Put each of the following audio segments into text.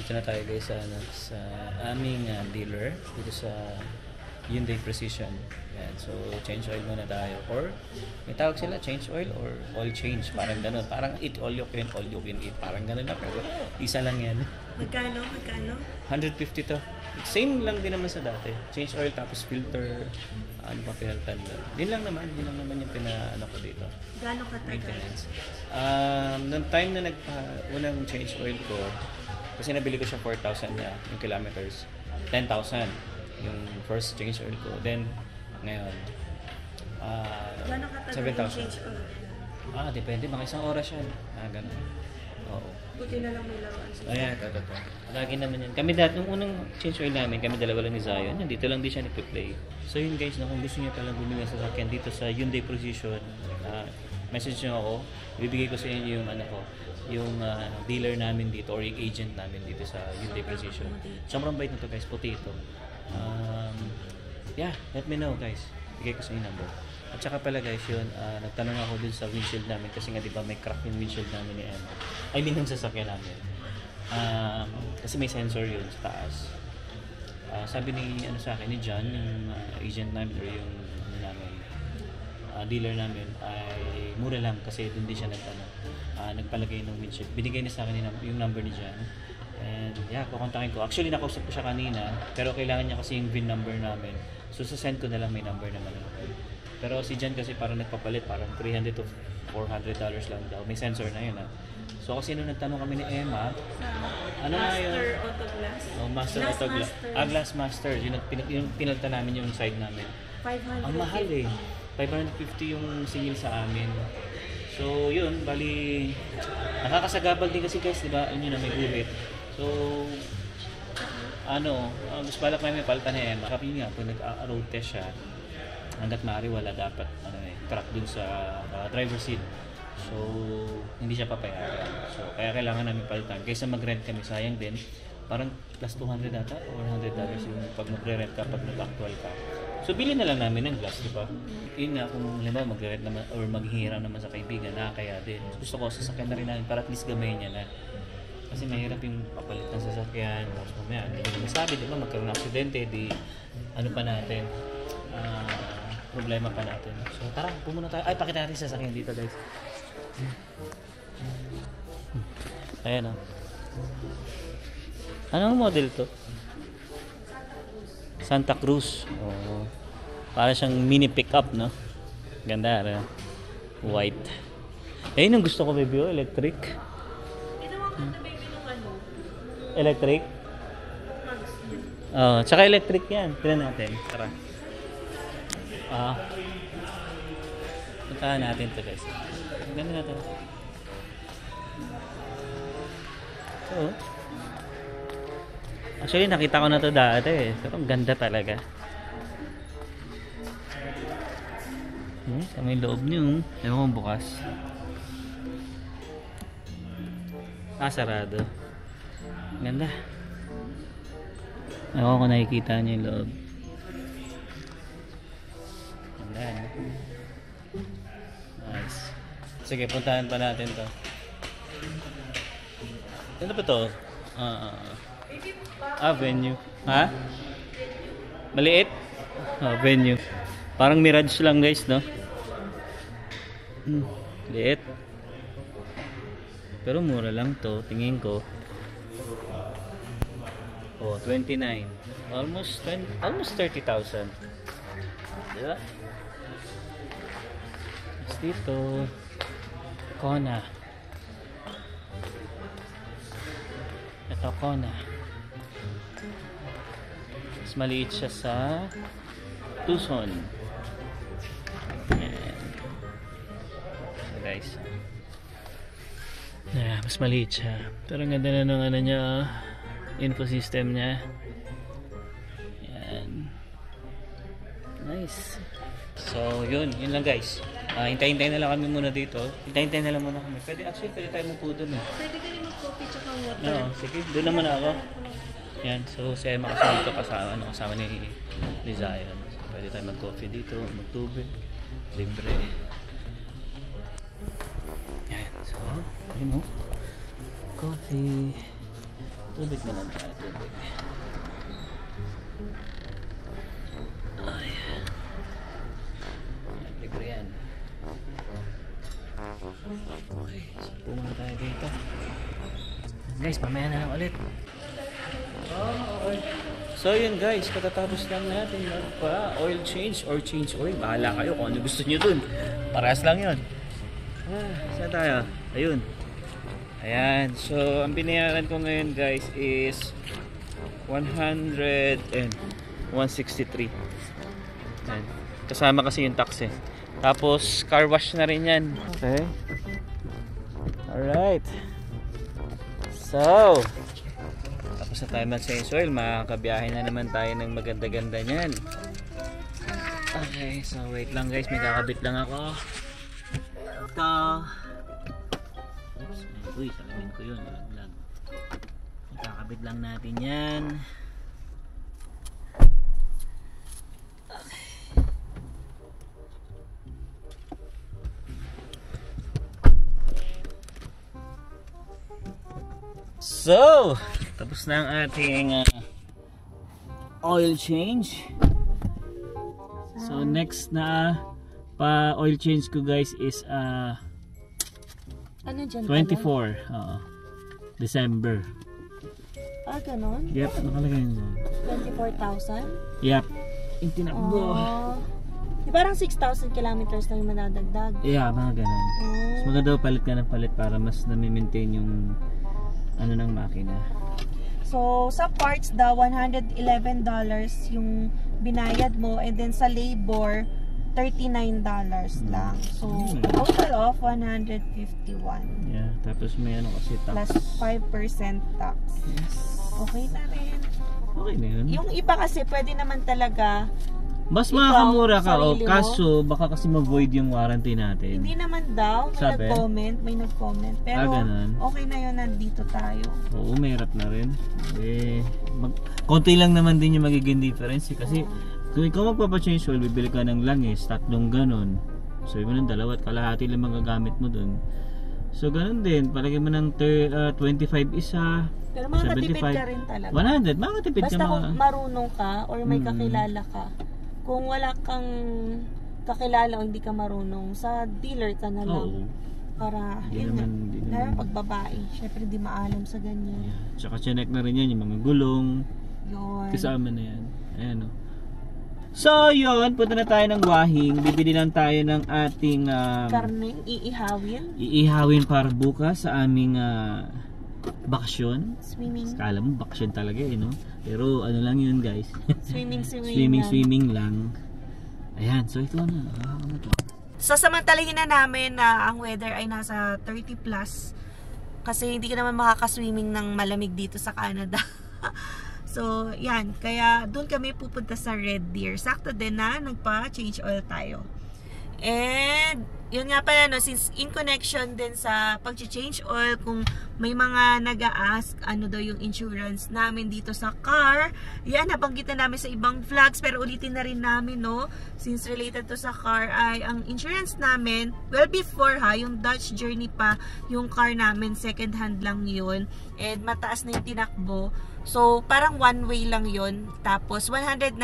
Dito na tayo guys sa aming dealer dito sa Hyundai Precision. Yan. So change oil muna tayo, or may tawag sila change oil or oil change, parang gano'n, parang eat all you can eat, parang gano'n na, pero isa lang yan. Magkano? 150 to. Same lang din naman sa dati. Change oil tapos filter, ano pa pinalitan lang. Yun lang naman yung pinaano ko dito. Gaano katagal? Maintenance. Noong time na unang change oil ko, kasi nabili ko siya 4,000 niya, yung kilometers. 10,000 yung first change oil ko. Then, ngayon, Gaano katagal 7,000. yung change oil? Depende. Mga isang oras yan. Ganun. Oo. Buti na lang may laruan siya. Ayan, totoo. Lagi naman yan. Kami dati, nung unang change oil namin, kami dalawa lang ni Zion. Dito lang din siya nagpe-play. So yun guys, kung gusto niyo palang bumili sa sasakyan dito sa Hyundai Precision, message niyo ako. Ibibigay ko sa inyo yung yung dealer namin dito or yung agent namin dito sa Hyundai Precision. Sobrang bait na to guys, puti ito. Yeah, let me know guys. Bigay ko sa inyo number. At saka pala guys yun, nagtanong ako dun sa windshield namin kasi nga diba may crack yung windshield namin ni Emma. I mean yung sasakyan namin. Kasi may sensor yun sa taas. Sabi ni sa akin ni John, yung agent namin or yung dealer namin, ay mura lang kasi dun din siya nagpalagay ng windshield. Binigay niya sa akin yung number ni John. And yeah, kukontakin ko. Actually nakausap ko siya kanina, pero kailangan niya kasi yung VIN number namin. So send ko na lang, may number naman. Pero si John kasi parang nagpapalit, parang $300 to $400 lang daw. May sensor na yun So kasi nung nagtanong kami ni Emma, ano na yun? Master Auto Glass? Master Auto Glass. Glass Master. Yung pinalta namin yung side namin. 500. Ang mahal eh. 550 yung singil sa amin. So yun, bali nakakasagabal din kasi guys, diba? Yun na may guhit. So mas balak namin palitan ni Emma. Sabi nga, pag nag-road test siya, hanggat maaari wala dapat crack dun sa driver seat. So hindi siya papayagan. So kaya kailangan namin palitan. Kaysa mag-rent kami, sayang din. Parang plus $200 ata or $100 yung pag magre-rent ka, pag nag-actual ka. So bili na lang namin ng glass, di ba? Yun nga, kung halimbawa mag-rent naman or maghihiram naman sa kaibigan, kaya din. Gusto ko sasakyan na rin namin para at least gamayin niya na. Kasi mahirap yung papalit ng sasakyan. Tapos mamaya, hindi ko masabi, di ba? Magkaroon ng aksidente, ano pa natin, problema pa natin. So tara, pumunta tayo. Ay, pakita natin sasakyan dito guys. Ayan o. Anong model to? Santa Cruz. Para siyang mini pickup, no? Ganda, white. Ayun ang gusto ko, baby, electric. Ito mga baby nung Electric? Tsaka electric yan. Tignan natin. Tara. Puntahan natin to guys. Ganda na to. Actually nakita ko na to dati pero ang ganda talaga. Sa may loob niyo, ewan ko bukas. Sarado. Ganda. Ewan ko nakikita niyo yung loob. Ganda. Nice. Sige, puntahan pa natin to. Ano ba to? Venue. Ha? Maliit? Venue. Parang Mirage lang guys, no? Liit. Pero mura lang to, tingin ko. 29. Almost 30,000. Diba? Mas dito. Kona. Ito Kona. Mas maliit siya sa Tucson. So guys. Mas maliit siya. Pero ang ganda na ng niya, info system niya. Yan. Nice. So yun lang guys. Hintayin na lang kami muna dito. Hintayin na lang muna kami. Pwede tayo mupo doon eh. Pwede ka rin mag-coffee tsaka water. Oo, sige. Doon naman ako. Yan. So si Emma kasama dito kasama ni Zion. So, pwede tayo mag-coffee dito, magtubig. Libre. Yan. So, yun o. Coffee. Tubig na lang tayo, tubig. Ay. Libre yan. Okay, so pumunta tayo dito. Guys, mamaya na lang ulit. Okay. So yun guys, katatapos lang natin magpa-oil change or change oil. Bahala kayo kung ano gusto nyo dun. Parehas lang yun. Saan tayo? Ayun. Ayan. So ang binayaran ko ngayon guys is 163. Ayan. Kasama kasi yung tax eh. Tapos car wash na rin yan. Okay. Alright. So tapos na tayo mag-change oil, makakabiyahe na naman tayo ng maganda-ganda niyan. Okay, so wait lang guys, may kakabit lang ako. Ito. Oops, uy, salamin ko yun, lang. May kakabit lang natin yan. So, tapos na ang ating oil change. So, next na pa-oil change ko guys is Ano dyan? 24 December. Ah, ganon? Yep, nakalagay yun dyan. 24,000? Yep. Yung tinakbo. Di parang 6,000 kilometers na yung madadagdag. Yeah, mga ganun. Mas maganda palit ka ng palit para mas nami-maintain yung ano ng makina. So, sa parts daw, $111 yung binayad mo, and then sa labor, $39 lang. So, total of $151. Yeah, tapos may ano kasi tax. Plus 5% tax. Yes. Okay na rin. Okay na yun. Yung iba kasi, pwede naman talaga Mas ikaw, makakamura ka sarili mo. kaso baka kasi ma-void yung warranty natin. Hindi naman daw. Sabi? May nag-comment. Pero ganun. okay na yun, nandito tayo. Oo, mahirap na rin. Konti lang naman din yung magiging difference kasi kung ikaw magpapa-change oil, bibili ka ng langis, 3 ganon. So, yun ng 2 at kalahati lang magagamit mo dun. So, ganon din. Palagay mo ng 25 isa, Pero makakatipid ka rin talaga. 100, makakatipid ka Basta mga... kung marunong ka or may kakilala ka. Kung wala kang kakilala o hindi ka marunong, sa dealer ka na lang. Oo. Para, Hindi yun naman, na. hindi Lalo naman. pag babae, syempre di maalam sa ganyan. Tsaka chinek na rin yan, yung mga gulong. Yun. Kasama na yan. Ayan o. So yun, punta na tayo ng Wahing. Bibili lang tayo ng ating Karneng, iihawin. iihawin para bukas sa aming bakasyon. Swimming. Kala mo bakasyon talaga eh, no? Pero ano lang yun guys. Swimming. Swimming lang. Ayan, so ito na. Ano to? So samantalahin na namin na ang weather ay nasa 30 plus. Kasi hindi ka naman makakaswimming ng malamig dito sa Canada. So, yan. Kaya, doon kami pupunta sa Red Deer. Sakto din na nagpa-change oil tayo. And, yun nga pala, no, since in connection din sa pag-change oil, kung may mga nag-a-ask, ano daw yung insurance namin dito sa car, yan, nabanggit na namin sa ibang vlogs, pero ulitin na rin namin, no, since related to sa car, ay ang insurance namin, well, before ha, yung Dutch Journey pa, yung car namin, second hand lang yun, and mataas na yung tinakbo. So, parang one way lang yun. Tapos, $199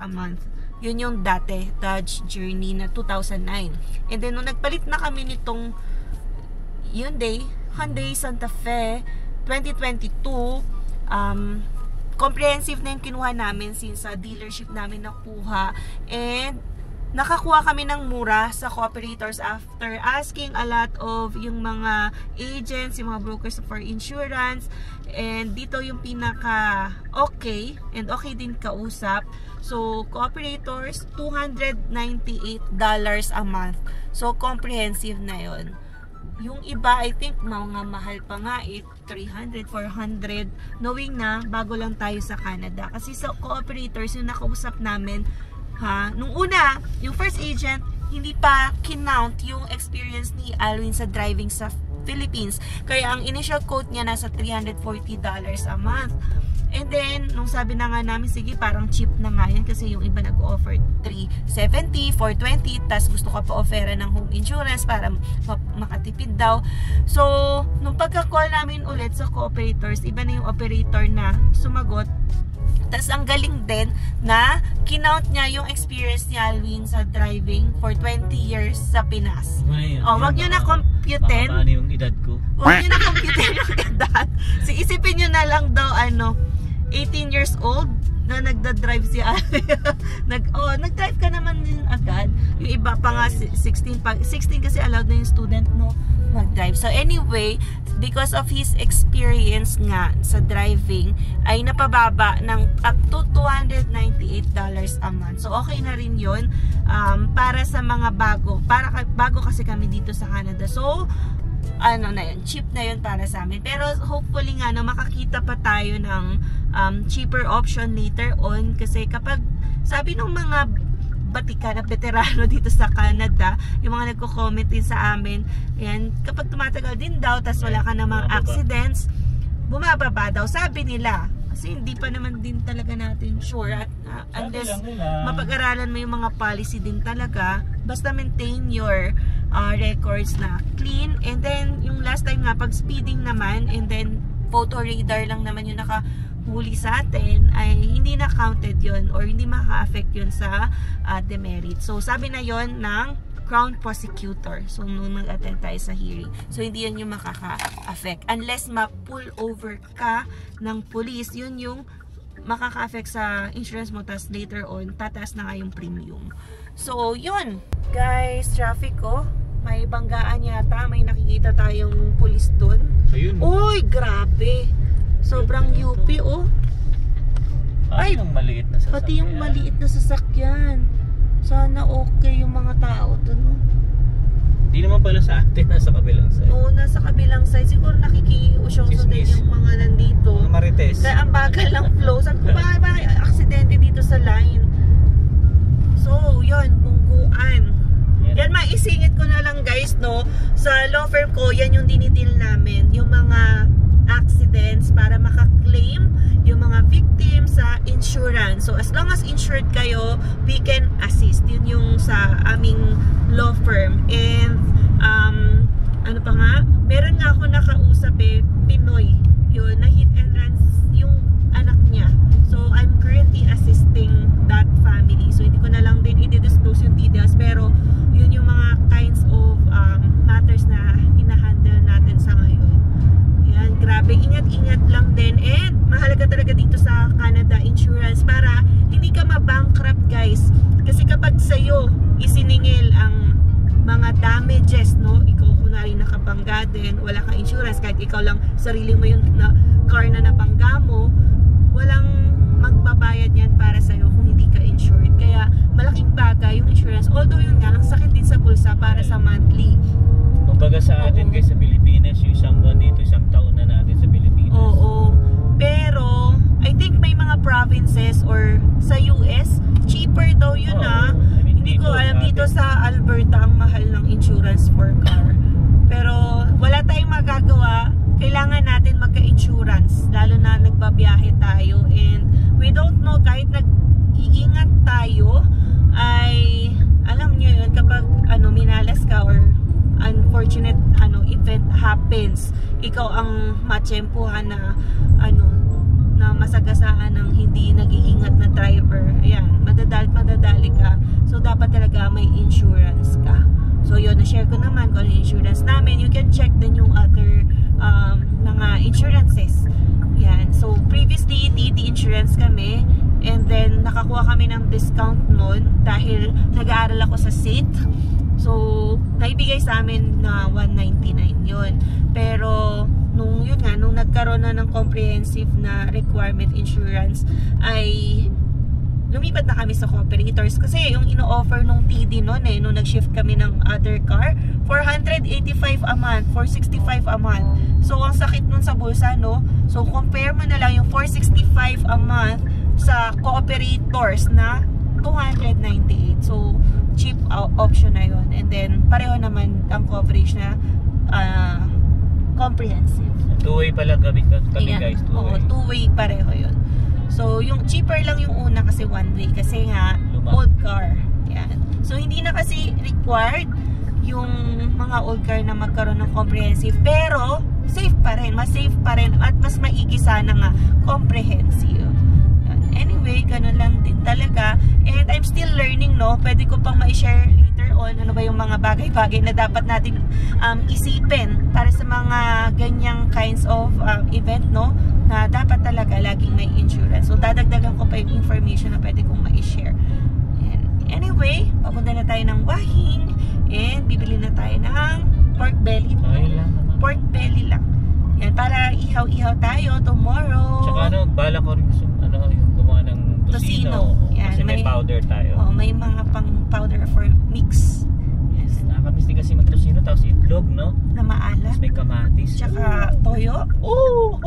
a month. Yun yung dati, Dodge Journey na 2009. And then, nung nagpalit na kami nitong Hyundai Santa Fe 2022, comprehensive na yung kinuha namin since sa dealership namin nakuha. And, nakakuha kami ng mura sa cooperators after asking a lot of yung mga agents, yung mga brokers for insurance. And dito yung pinaka okay and okay din kausap. So cooperators, $298 a month. So comprehensive na yon. Yung iba, I think mga mahal pa nga, 300, 400, knowing na bago lang tayo sa Canada. Kasi sa cooperators yung nakausap namin, nung una, yung first agent, hindi pa kinount yung experience ni Alwin sa driving sa Philippines. Kaya ang initial quote niya nasa $340 a month. And then, nung sabi na nga namin, sige, parang cheap na nga yan kasi yung iba nag-offer $370, $420, tas gusto ka pa offera ng home insurance para makatipid daw. So, nung pagka-call namin ulit sa co-operators, iba na yung operator na sumagot. Tas ang galing din na kinount niya yung experience ni Alwin sa driving for 20 years sa Pinas. Wag nyo na computein. Paano yung edad ko? Wag nyo na computein yung edad. So, isipin nyo na lang daw, 18 years old na nagda-drive si Alwin. Nag-drive ka naman din agad. Yung iba pa nga 16 kasi allowed na yung student mag-drive. So anyway, because of his experience nga sa driving, ay napababa ng up to $298 a month. So okay na rin yun para sa mga bago. Bago kasi kami dito sa Canada. So cheap na yun para sa amin. Pero hopefully nga makakita pa tayo ng cheaper option later on. Kasi kapag sabi ng mga batikan na veterano dito sa Canada, yung mga nagko-comment din sa amin, yan, kapag tumatagal din daw, tas wala ka namang accidents, bumababa daw. Sabi nila. Kasi hindi pa naman din talaga natin sure at unless mapag-aralan mo yung mga policy din talaga, basta maintain your records na clean. And then yung last time nga pag speeding naman and then photo radar lang naman yung nakahuli sa atin, ay hindi na counted yon or hindi maka-affect yun sa demerit. So sabi na yon ng Crown Prosecutor. So nung nag-attend tayo sa hearing, so hindi yan yung makaka-affect unless ma-pull over ka ng police, yun yung makaka-affect sa insurance mo, tas later on tataas na nga yung premium. So yun guys, traffic may banggaan yata, may nakikita tayong police dun. Ayun. Uy, grabe, sobrang UP Ay, yung maliit na sasakyan. Pati yung maliit na sasakyan. Sana okay yung mga tao dun. Hindi naman pala sa atin, nasa kabilang side. Oo, nasa kabilang side. Siguro nakikiusyoso din yung mga nandito. Mga marites. Kaya ang bagal ng flow. Sabi ko, bakit aksidente dito sa line? So, yun, bungguan. Yan, maisingit ko na lang guys, sa law firm ko, yan yung dinidil namin. Yung mga accidents para makaklaim yung mga victims sa insurance. So as long as insured kayo, we can assist. Yun yung sa aming law firm. And ano pa nga, meron nga ako nakausap Pinoy, yun, na hit and run yung anak niya. So I'm currently assisting that family. So hindi ko na lang din i-disclose yung details, pero yun yung mga kinds of matters na hinahandle natin sa ngayon. Yan, grabe, ingat-ingat lang din. And mahalaga talaga dito sa Canada insurance para hindi ka ma-bankrupt guys. Kasi kapag sa'yo isiningil ang mga damages, ikaw kunwari nakabangga din, wala kang insurance, kahit ikaw lang sarili mo yung car na nabangga mo, walang magbabayad yan para sa'yo kung hindi ka insured. Kaya malaking bagay yung insurance. Although yun nga, ang sakit din sa bulsa para sa monthly. Kumbaga sa atin guys sa Pilipinas, yung isang buwan dito, isang taon na natin sa Pilipinas. Oo. Pero, I think may mga provinces or sa US, cheaper daw yun Hindi ko alam, dito sa Alberta, ang mahal ng insurance for car. Pero, wala tayong magagawa. Kailangan natin magka-insurance, lalo na nagbabiyahe tayo. And, we don't know, kahit nag-iingat tayo, ay, alam nyo yun, kapag minalas ka or unfortunate event happens, ikaw ang matsyempuhan na na masagasaan ng hindi nag-iingat na driver. Ayan, madadali ka. So dapat talaga may insurance ka. So yun, na-share ko naman kung ano yung insurance namin. You can check din yung other mga insurances. Yan. So previously TT insurance kami, and then nakakuha kami ng discount nun dahil nag-aaral ako sa SAIT. So, naibigay sa amin na $199 yun. Pero, nung nagkaroon na ng comprehensive na requirement insurance, ay lumipat na kami sa cooperators. Kasi yung ino-offer nung TD nun nung nag-shift kami ng other car, $485 a month, $465 a month. So, ang sakit nun sa bulsa, So, compare mo na lang yung $465 a month sa cooperators na $298. So, cheap option na yun. And then, pareho naman ang coverage na comprehensive. Two-way pala kami Ayan. guys. Oo, two-way pareho yun. So, yung cheaper lang yung una kasi one-way. Kasi nga, old car. Yan. So, hindi na kasi required yung mga old car na magkaroon ng comprehensive. Pero, safe pa rin. Mas safe pa rin. At mas maigi sana nga comprehensive. Anyway, ganun lang din talaga. And I'm still learning, no? Pwede ko pang ma-share later on ano ba yung mga bagay-bagay na dapat natin isipin para sa mga ganyang kinds of event, no? Na dapat talaga laging may insurance. So, dadagdagan ko pa yung information na pwede kong ma-share. Anyway, papunta na tayo ng Wahing and bibili na tayo ng pork belly. Pork belly lang. Yan, para ihaw-ihaw tayo tomorrow. Tsaka ano, bala ko rin gusto, yung gumawa ng tocino. Yan, kasi may powder tayo. Oh, may mga pang powder for mix. Yes. Nakakamiss din kasi mag-tocino, tapos itlog, no? Na maalat. Tapos may kamatis. Tsaka toyo. Oh!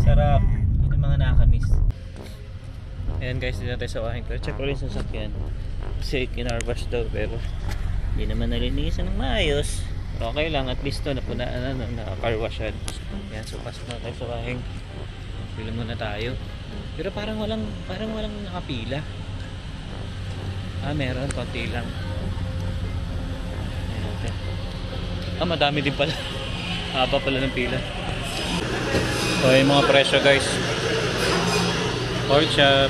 Sarap. Yun yung mga nakakamiss. Ayan guys, dito tayo sa Wahing. Pero check ulit sa sakyan. Kasi kinarwash daw, pero hindi naman nalinisan ng maayos. Pero okay lang, at least to na-carwashan. Yan, so pasok na tayo sa Wahing. Pila muna tayo. Pero parang walang nakapila. Meron, konti lang. Ayan, okay. Madami din pala. Haba pala ng pila. So, yung mga presyo guys. Pork chop.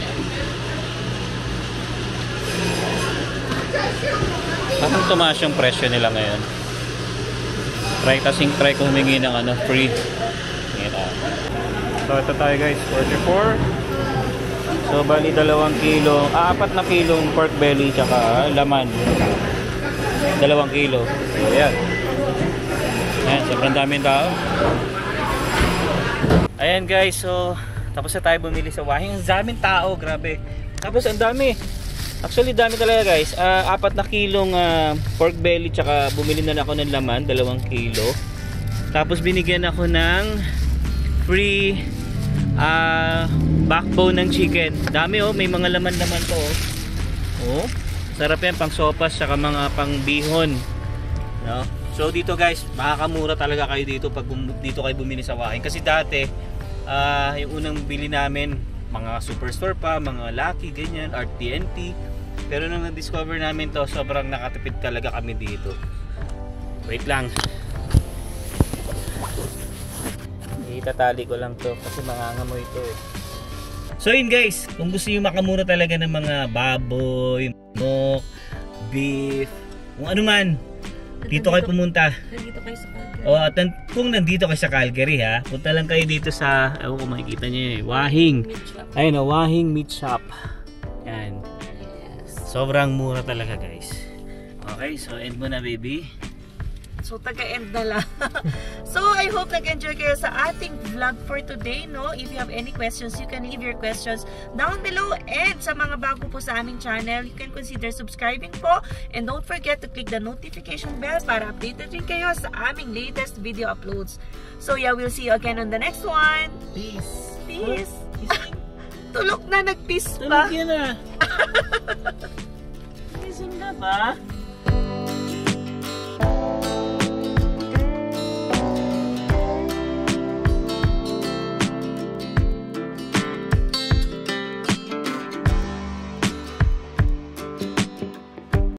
Parang tumaas yung presyo nila ngayon. Try ko humingi ng free. So ito tayo guys, 44. So bali 2 kilo, 4 na kilong pork belly tsaka laman. 2 kilo. So ayan. Ayan, sobrang daming tao. Ayan guys, so tapos na tayo bumili sa Wahing. Ang daming tao, grabe. Tapos ang dami. Actually dami talaga guys. 4 na kilong pork belly tsaka bumili na ako ng laman, 2 kilo. Tapos binigyan ako ng free backbone ng chicken. Dami may mga laman-laman to. Oh, sarap yan pang sopas tsaka mga pang bihon. No? So dito guys, makakamura talaga kayo dito pag dito kayo bumili sa Wahing. Kasi dati yung unang bili namin mga superstore pa, mga Lucky, ganyan, RTNT. Pero nung na-discover namin to, sobrang nakatipid talaga kami dito. Wait lang. Itatali ko lang to kasi mangangamoy ito eh. So yun guys, kung gusto nyo makamura talaga ng mga baboy, manok, beef, kung ano man, dito kayo pumunta. Nandito kayo sa Calgary. At kung nandito kayo sa Calgary ha, punta lang kayo dito sa, kung makikita nyo Wahing. Ayun Wahing Meat Shop. Yan. Sobrang mura talaga guys. Okay, so end mo na baby. So taga-end na lang. So I hope nag-enjoy kayo sa ating vlog for today, no? If you have any questions, you can leave your questions down below. And sa mga bago po sa aming channel, you can consider subscribing po. And don't forget to click the notification bell para updated rin kayo sa aming latest video uploads. So yeah, we'll see you again on the next one. Peace. Peace. Tulog na, nag-peace pa. Tulog yun ah. Gising na ba?